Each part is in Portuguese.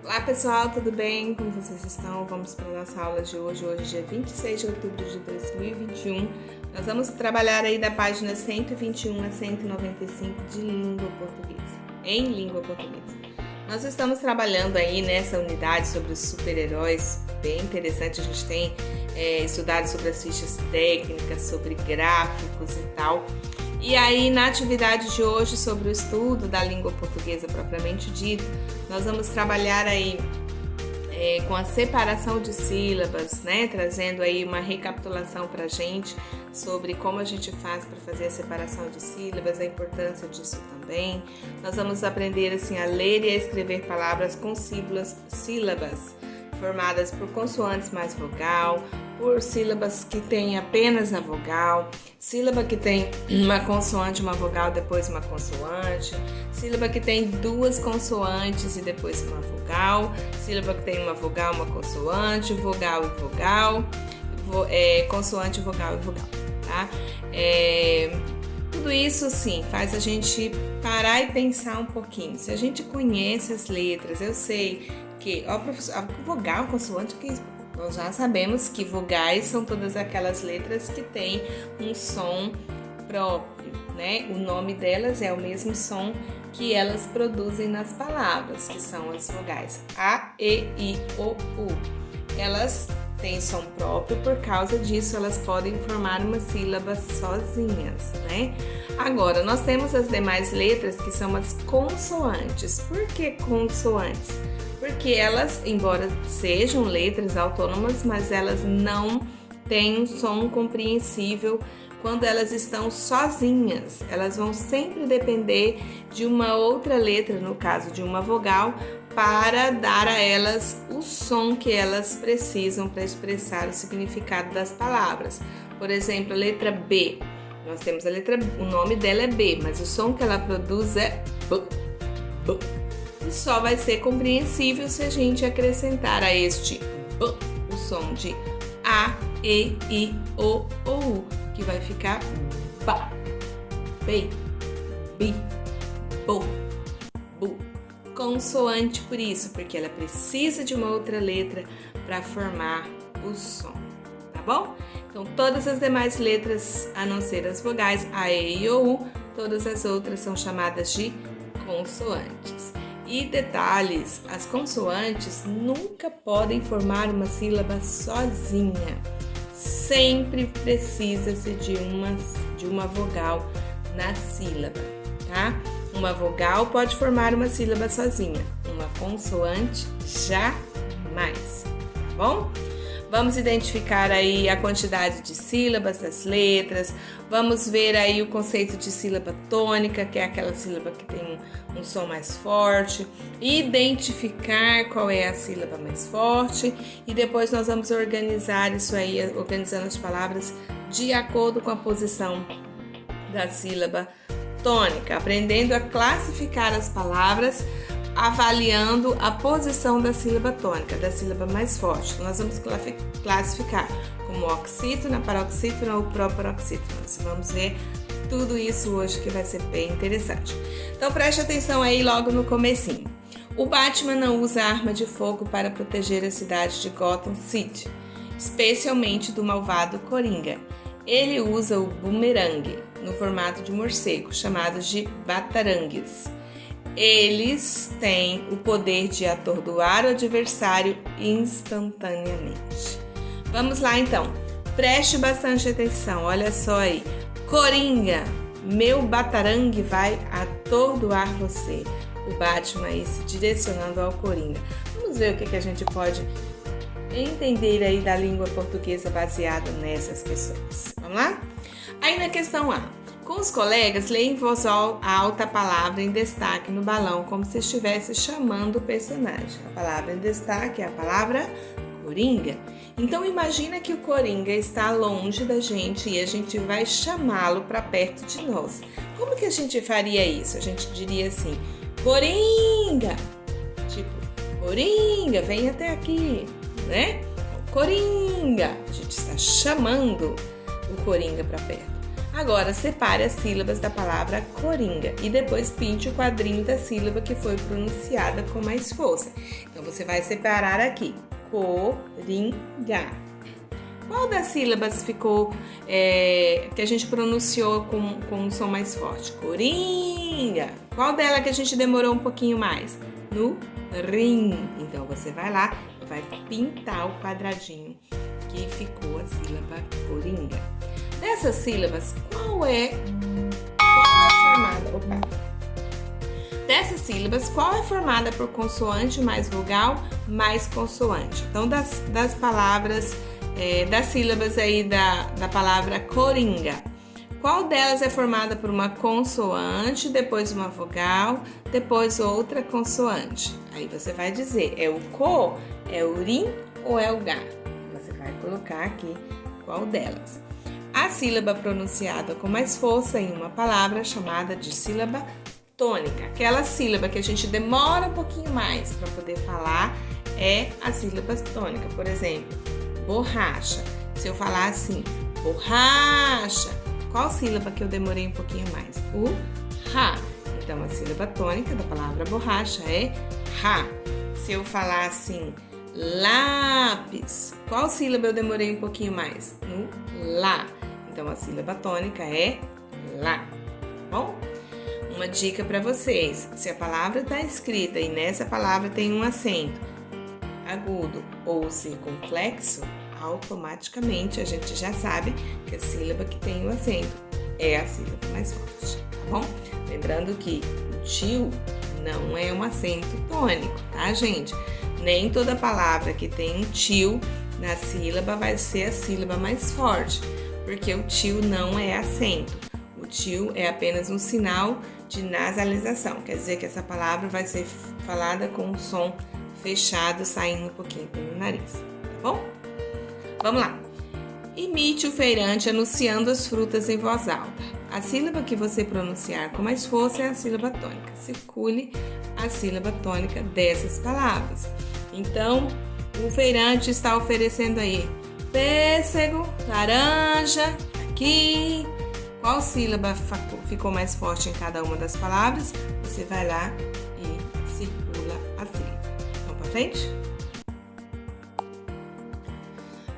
Olá pessoal, tudo bem? Como vocês estão? Vamos para a nossa aula de hoje. Hoje, dia 26 de outubro de 2021. Nós vamos trabalhar aí da página 121 a 195 de língua portuguesa, em língua portuguesa. Nós estamos trabalhando aí nessa unidade sobre os super-heróis, bem interessante. A gente tem estudado sobre as fichas técnicas, sobre gráficos e tal. E aí, na atividade de hoje, sobre o estudo da língua portuguesa propriamente dita, nós vamos trabalhar aí com a separação de sílabas, né? Trazendo aí uma recapitulação pra gente sobre como a gente faz para fazer a separação de sílabas, a importância disso também. Nós vamos aprender assim a ler e a escrever palavras com sílabas formadas por consoantes mais vogal, por sílabas que têm apenas a vogal, sílaba que tem uma consoante, uma vogal, depois uma consoante, sílaba que tem duas consoantes e depois uma vogal, sílaba que tem uma vogal, uma consoante, vogal e vogal, consoante, vogal e vogal, tá? Tudo isso, sim, faz a gente parar e pensar um pouquinho. Se a gente conhece as letras, eu sei que a vogal, consoante, que nós já sabemos que vogais são todas aquelas letras que têm um som próprio, né? O nome delas é o mesmo som que elas produzem nas palavras, que são as vogais A, E, I, O, U. Elas têm som próprio, por causa disso elas podem formar uma sílaba sozinhas, né? Agora, nós temos as demais letras que são as consoantes. Por que consoantes? Porque elas, embora sejam letras autônomas, mas elas não têm um som compreensível quando elas estão sozinhas. Elas vão sempre depender de uma outra letra, no caso de uma vogal, para dar a elas o som que elas precisam para expressar o significado das palavras. Por exemplo, a letra B. Nós temos a letra B, o nome dela é B, mas o som que ela produz é B, B. E só vai ser compreensível se a gente acrescentar a este B o som de A, E, I, O, U, que vai ficar BA, B, BI, BO, BU. Consoante por isso, porque ela precisa de uma outra letra para formar o som, tá bom? Então, todas as demais letras, a não ser as vogais A, E, I, O, U, todas as outras são chamadas de consoantes. E detalhes, as consoantes nunca podem formar uma sílaba sozinha. Sempre precisa-se de uma vogal na sílaba, tá? Uma vogal pode formar uma sílaba sozinha, uma consoante jamais, tá bom? Vamos identificar aí a quantidade de sílabas das letras, vamos ver aí o conceito de sílaba tônica, que é aquela sílaba que tem um som mais forte, identificar qual é a sílaba mais forte e depois nós vamos organizar isso aí, organizando as palavras de acordo com a posição da sílaba tônica, aprendendo a classificar as palavras, avaliando a posição da sílaba tônica, da sílaba mais forte. Nós vamos classificar como oxítona, paroxítona ou proparoxítona. Vamos ver tudo isso hoje que vai ser bem interessante. Então preste atenção aí logo no comecinho. O Batman não usa arma de fogo para proteger a cidade de Gotham City, especialmente do malvado Coringa. Ele usa o bumerangue no formato de morcego, chamados de batarangues. Eles têm o poder de atordoar o adversário instantaneamente. Vamos lá então, preste bastante atenção, olha só aí. Coringa, meu batarangue vai atordoar você. O Batman aí se direcionando ao Coringa. Vamos ver o que a gente pode entender aí da língua portuguesa baseado nessas questões. Vamos lá? Aí na questão A. Com os colegas, leia em voz alta a palavra em destaque no balão, como se estivesse chamando o personagem. A palavra em destaque é a palavra Coringa. Então, imagina que o Coringa está longe da gente e a gente vai chamá-lo para perto de nós. Como que a gente faria isso? A gente diria assim, Coringa! Tipo, Coringa, vem até aqui, né? Coringa! A gente está chamando o Coringa para perto. Agora, separe as sílabas da palavra coringa e depois pinte o quadrinho da sílaba que foi pronunciada com mais força. Então, você vai separar aqui, coringa. Qual das sílabas ficou, que a gente pronunciou com um som mais forte? Coringa. Qual dela que a gente demorou um pouquinho mais? No rim. Então, você vai lá e vai pintar o quadradinho que ficou a sílaba coringa. Dessas sílabas, qual é formada? Dessas sílabas, qual é formada por consoante mais vogal mais consoante? Então, das palavras, das sílabas aí da palavra coringa, qual delas é formada por uma consoante, depois uma vogal, depois outra consoante? Aí você vai dizer, é o co, é o rim ou é o gá? Você vai colocar aqui qual delas. A sílaba pronunciada com mais força em uma palavra chamada de sílaba tônica. Aquela sílaba que a gente demora um pouquinho mais para poder falar é a sílaba tônica. Por exemplo, borracha. Se eu falar assim, borracha, qual sílaba que eu demorei um pouquinho mais? O ra. Então, a sílaba tônica da palavra borracha é ra. Se eu falar assim, lápis, qual sílaba eu demorei um pouquinho mais? No lá. Então, a sílaba tônica é lá, tá bom? Uma dica para vocês, se a palavra está escrita e nessa palavra tem um acento agudo ou circunflexo, automaticamente a gente já sabe que a sílaba que tem o acento é a sílaba mais forte, tá bom? Lembrando que o tio não é um acento tônico, tá, gente? Nem toda palavra que tem um tio na sílaba vai ser a sílaba mais forte, porque o tio não é acento. O tio é apenas um sinal de nasalização, quer dizer que essa palavra vai ser falada com um som fechado, saindo um pouquinho pelo nariz, tá bom? Vamos lá. Imite o feirante anunciando as frutas em voz alta. A sílaba que você pronunciar com mais força é a sílaba tônica. Circule a sílaba tônica dessas palavras. Então, o feirante está oferecendo aí pêssego, laranja, aqui. Qual sílaba ficou mais forte em cada uma das palavras? Você vai lá e circula a sílaba. Vamos para frente?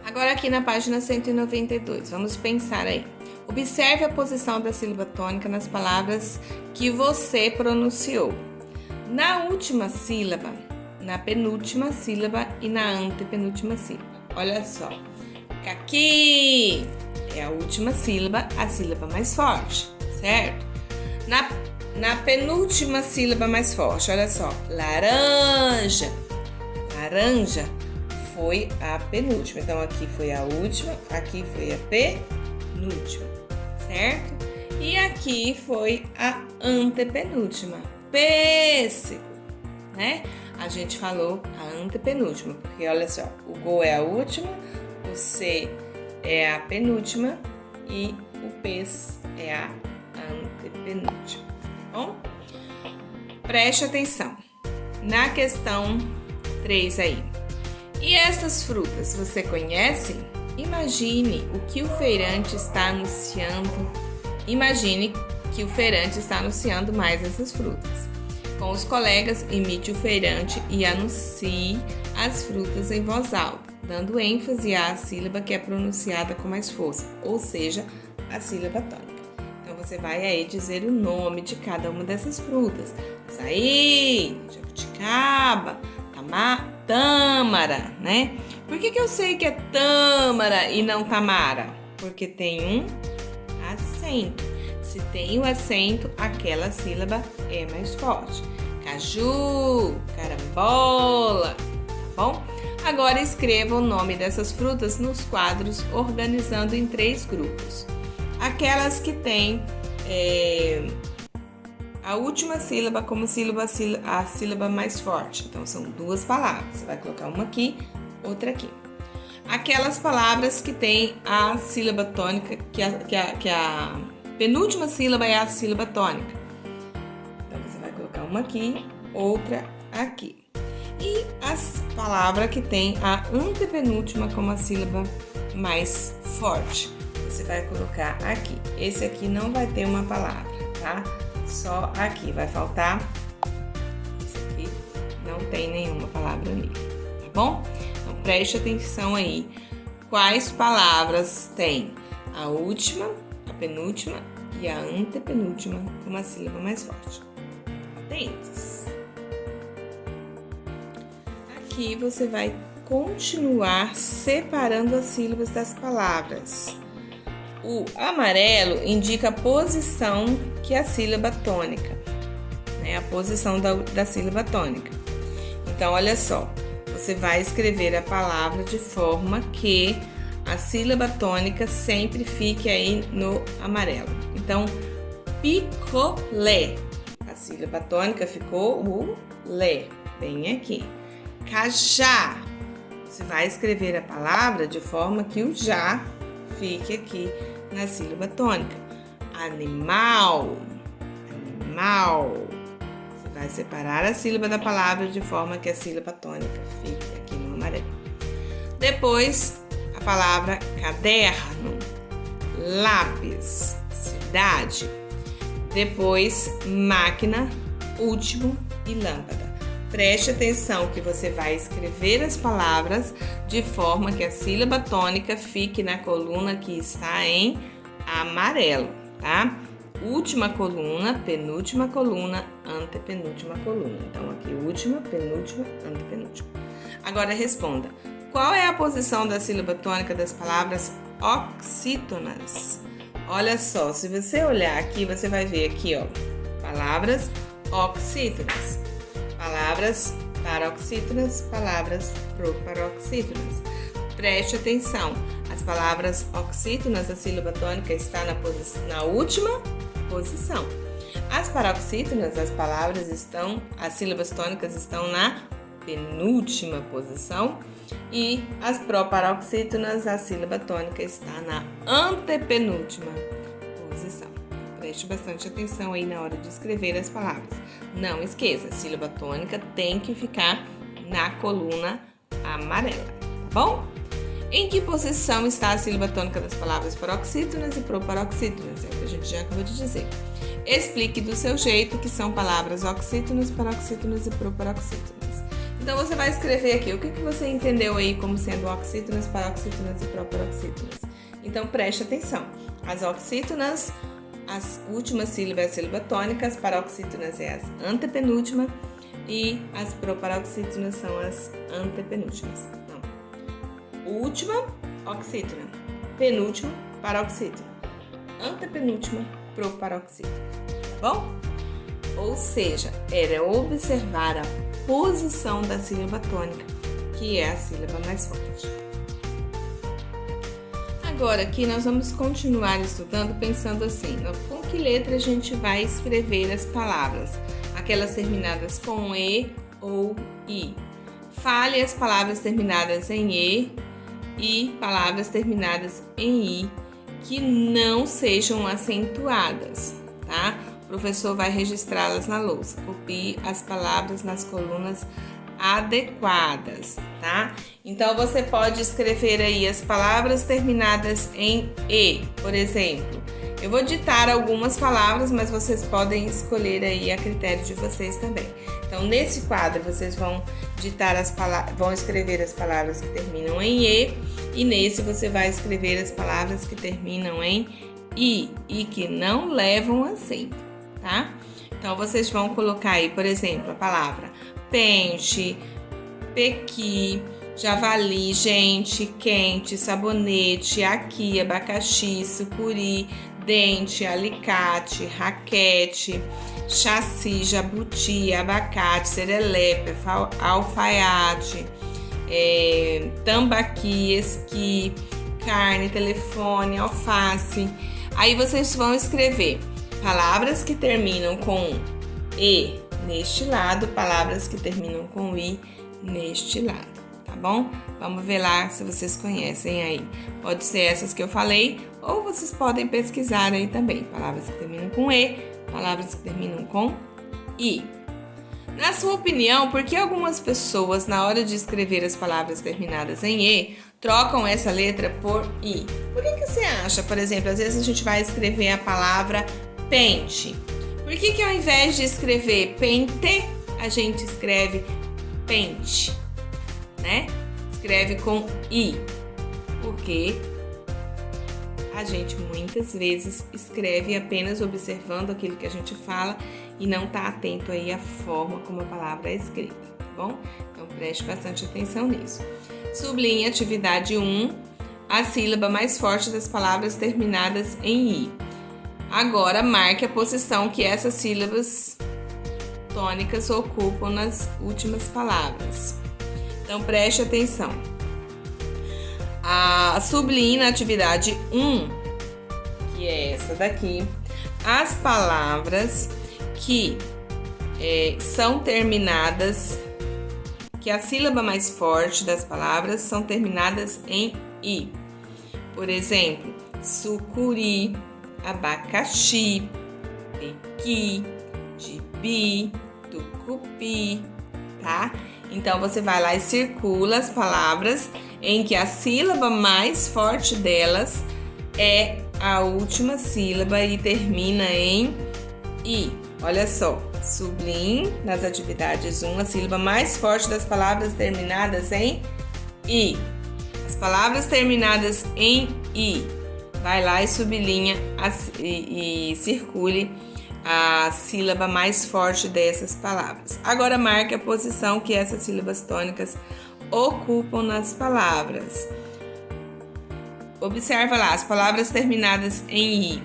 Agora aqui na página 192, vamos pensar aí. Observe a posição da sílaba tônica nas palavras que você pronunciou. Na última sílaba, na penúltima sílaba e na antepenúltima sílaba. Olha só. Caqui é a última sílaba, a sílaba mais forte, certo? Na penúltima sílaba mais forte, olha só. Laranja. Laranja foi a penúltima. Então, aqui foi a última, aqui foi a penúltima, certo? E aqui foi a antepenúltima, pêssego, né? A gente falou a antepenúltima, porque olha só, o go é a última, o C é a penúltima e o pês é a antepenúltima, tá bom? Preste atenção na questão 3 aí. E essas frutas, você conhece? Imagine o que o feirante está anunciando. Imagine que o feirante está anunciando mais essas frutas. Com os colegas, imite o feirante e anuncie as frutas em voz alta, dando ênfase à sílaba que é pronunciada com mais força, ou seja, a sílaba tônica. Então, você vai aí dizer o nome de cada uma dessas frutas. Açaí, jabuticaba, tâmara, né? Por que eu sei que é tâmara e não tamara? Porque tem um acento. Se tem o acento, aquela sílaba é mais forte. Caju, carambola, tá bom? Agora escreva o nome dessas frutas nos quadros, organizando em 3 grupos. Aquelas que têm a última sílaba como a sílaba mais forte. Então, são 2 palavras. Você vai colocar uma aqui, outra aqui. Aquelas palavras que têm a sílaba tônica, que a penúltima sílaba é a sílaba tônica. Então, você vai colocar uma aqui, outra aqui. E as palavras que têm a antepenúltima como a sílaba mais forte. Você vai colocar aqui. esse aqui não vai ter uma palavra, tá? Só aqui vai faltar, esse aqui não tem nenhuma palavra nele, tá bom? Então preste atenção aí, quais palavras tem a última, a penúltima e a antepenúltima com uma sílaba mais forte. Atentos! Aqui você vai continuar separando as sílabas das palavras. O amarelo indica a posição que a sílaba tônica, né? A posição da sílaba tônica. Então, olha só, você vai escrever a palavra de forma que a sílaba tônica sempre fique aí no amarelo. Então, picolé. A sílaba tônica ficou o lé, bem aqui. Cajá. Você vai escrever a palavra de forma que o já fique aqui na sílaba tônica. Animal. Animal. Você vai separar a sílaba da palavra de forma que a sílaba tônica fique aqui no amarelo. Depois, a palavra caderno, lápis, cidade. Depois, máquina, último e lâmpada. Preste atenção que você vai escrever as palavras de forma que a sílaba tônica fique na coluna que está em amarelo, tá? Última coluna, penúltima coluna, antepenúltima coluna. Então, aqui, última, penúltima, antepenúltima. Agora, responda. Qual é a posição da sílaba tônica das palavras oxítonas? Olha só, se você olhar aqui, você vai ver aqui, ó, palavras oxítonas. Palavras paroxítonas, palavras proparoxítonas. Preste atenção, as palavras oxítonas, a sílaba tônica está na última posição. As paroxítonas, as sílabas tônicas estão na penúltima posição. E as proparoxítonas, a sílaba tônica está na antepenúltima posição. Preste bastante atenção aí na hora de escrever as palavras. Não esqueça, a sílaba tônica tem que ficar na coluna amarela, tá bom? Em que posição está a sílaba tônica das palavras paroxítonas e proparoxítonas? É o que a gente já acabou de dizer. Explique do seu jeito que são palavras oxítonas, paroxítonas e proparoxítonas. Então, você vai escrever aqui o que você entendeu aí como sendo oxítonas, paroxítonas e proparoxítonas. Então, preste atenção. As oxítonas, as últimas sílabas é a sílaba tônica, as paroxítonas é as antepenúltimas e as proparoxítonas são as antepenúltimas. Então, última, oxítona. Penúltima, paroxítona. Antepenúltima, proparoxítona. Tá bom? Ou seja, era observar a posição da sílaba tônica, que é a sílaba mais forte. Agora aqui nós vamos continuar estudando pensando assim, com que letra a gente vai escrever as palavras? Aquelas terminadas com E ou I. Fale as palavras terminadas em e palavras terminadas em I que não sejam acentuadas, tá? O professor vai registrá-las na lousa. Copie as palavras nas colunas adequadas, tá? Então, você pode escrever aí as palavras terminadas em E, por exemplo. Eu vou ditar algumas palavras, mas vocês podem escolher aí a critério de vocês também. Então, nesse quadro, vocês vão ditar vão escrever as palavras que terminam em e nesse você vai escrever as palavras que terminam em I e que não levam acento, tá? Então, vocês vão colocar aí, por exemplo, a palavra pente, pequi, javali, gente, quente, sabonete, aqui, abacaxi, sucuri, dente, alicate, raquete, chassi, jabuti, abacate, serelepe, alfaiate, tambaqui, esqui, carne, telefone, alface. Aí vocês vão escrever palavras que terminam com E neste lado, palavras que terminam com I neste lado, tá bom? Vamos ver lá se vocês conhecem aí. Pode ser essas que eu falei, ou vocês podem pesquisar aí também. Palavras que terminam com E, palavras que terminam com I. Na sua opinião, por que algumas pessoas, na hora de escrever as palavras terminadas em E, trocam essa letra por I? Por que você acha, por exemplo, às vezes a gente vai escrever a palavra pente. Por que ao invés de escrever pente, a gente escreve pente, né? Escreve com I. Porque a gente muitas vezes escreve apenas observando aquilo que a gente fala e não está atento aí à forma como a palavra é escrita, tá bom? Então preste bastante atenção nisso. Sublinhe atividade 1, a sílaba mais forte das palavras terminadas em I. Agora marque a posição que essas sílabas tônicas ocupam nas últimas palavras. Então preste atenção. Sublinhe na atividade 1, que é essa daqui, as palavras que são terminadas, que a sílaba mais forte das palavras são terminadas em I. Por exemplo, sucuri, abacaxi, pequi, gibi, tucupi, tá? Então você vai lá e circula as palavras em que a sílaba mais forte delas é a última sílaba e termina em I. Olha só, sublinhe nas atividades 1 a sílaba mais forte das palavras terminadas em I. As palavras terminadas em I. Vai lá e sublinha e circule a sílaba mais forte dessas palavras. Agora marque a posição que essas sílabas tônicas ocupam nas palavras. Observa lá as palavras terminadas em I.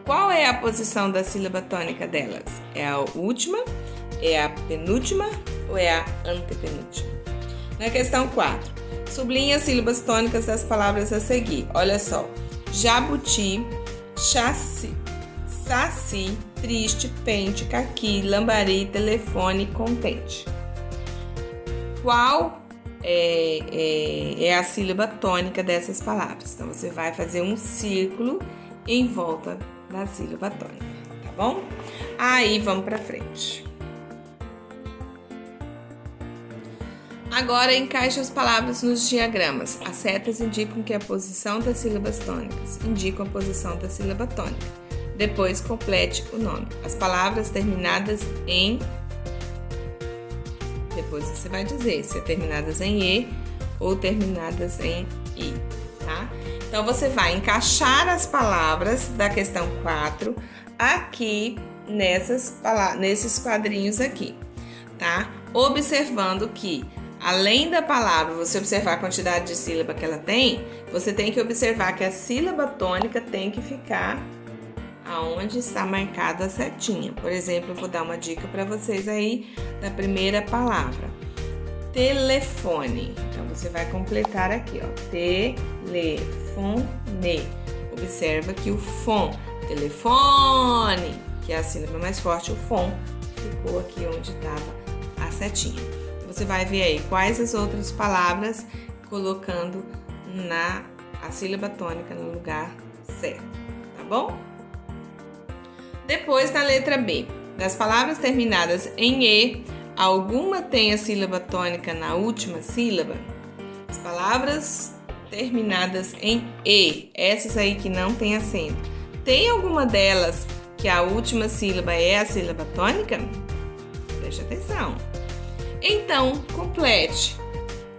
Qual é a posição da sílaba tônica delas? É a última? É a penúltima? Ou é a antepenúltima? Na questão 4, sublinhe as sílabas tônicas das palavras a seguir. Olha só. Jabuti, chassi, saci, triste, pente, caqui, lambari, telefone, contente. Qual é a sílaba tônica dessas palavras? Então, você vai fazer um círculo em volta da sílaba tônica, tá bom? Aí, vamos pra frente. Agora, encaixe as palavras nos diagramas. As setas indicam que a posição das sílabas tônicas indicam a posição da sílaba tônica. Depois, complete o nome. As palavras terminadas em... Depois você vai dizer se é terminadas em E ou terminadas em I, tá? Então, você vai encaixar as palavras da questão 4 aqui nesses quadrinhos aqui, tá? Observando que, além da palavra, você observar a quantidade de sílaba que ela tem, você tem que observar que a sílaba tônica tem que ficar aonde está marcada a setinha. Por exemplo, eu vou dar uma dica para vocês aí da primeira palavra. Telefone. Então, você vai completar aqui, ó. Telefone. Observa que o fon, telefone, que é a sílaba mais forte, o fon, ficou aqui onde estava a setinha. Você vai ver aí quais as outras palavras colocando a sílaba tônica no lugar certo, tá bom? Depois, na letra B, das palavras terminadas em E, alguma tem a sílaba tônica na última sílaba? As palavras terminadas em E, essas aí que não tem acento, tem alguma delas que a última sílaba é a sílaba tônica? Preste atenção. Então, complete.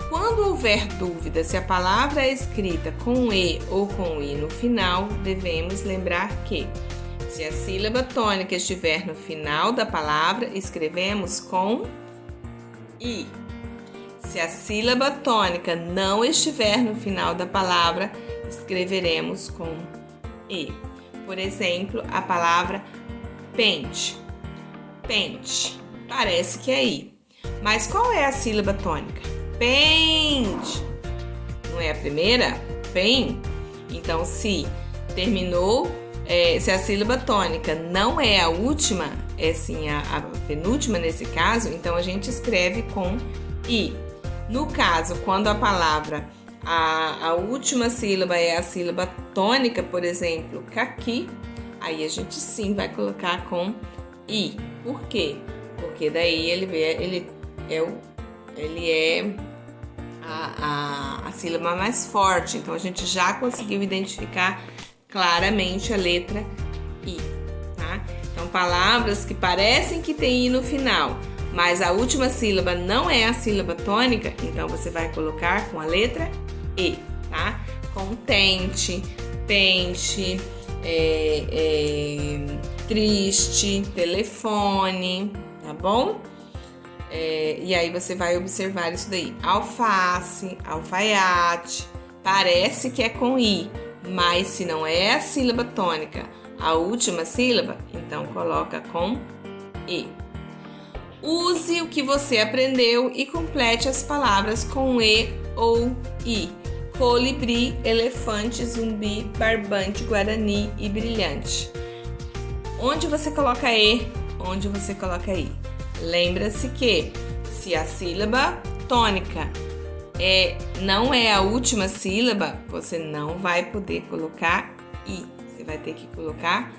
Quando houver dúvida se a palavra é escrita com E ou com I no final, devemos lembrar que, se a sílaba tônica estiver no final da palavra, escrevemos com I. Se a sílaba tônica não estiver no final da palavra, escreveremos com E. Por exemplo, a palavra pente. Pente. Parece que é I. Mas qual é a sílaba tônica? Pente. Não é a primeira? Pen. Então, se a sílaba tônica não é a última, é sim a penúltima nesse caso, então a gente escreve com I. No caso, quando a palavra, a última sílaba é a sílaba tônica, por exemplo, caqui, aí a gente sim vai colocar com I. Por quê? Porque porque daí ele é a sílaba mais forte. Então a gente já conseguiu identificar claramente a letra I, tá? Então palavras que parecem que tem I no final, mas a última sílaba não é a sílaba tônica, então você vai colocar com a letra E, tá? Contente, pente, triste, telefone, tá bom? E aí você vai observar isso daí. Alface, alfaiate, parece que é com I, mas se não é a sílaba tônica, a última sílaba, então coloca com E. Use o que você aprendeu e complete as palavras com E ou I. Colibri, elefante, zumbi, barbante, guarani e brilhante. Onde você coloca E, onde você coloca I. Lembra-se que se a sílaba tônica não é a última sílaba, você não vai poder colocar I. Você vai ter que colocar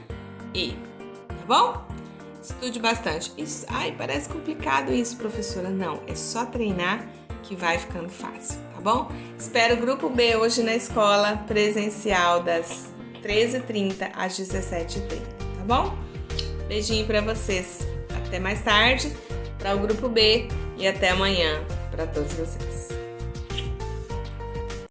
E, tá bom? Estude bastante. Isso, parece complicado isso, professora. Não, é só treinar que vai ficando fácil, tá bom? Espero o grupo B hoje na escola presencial das 13h30 às 17h30, tá bom? Beijinho pra vocês. Até mais tarde para o grupo B e até amanhã para todos vocês.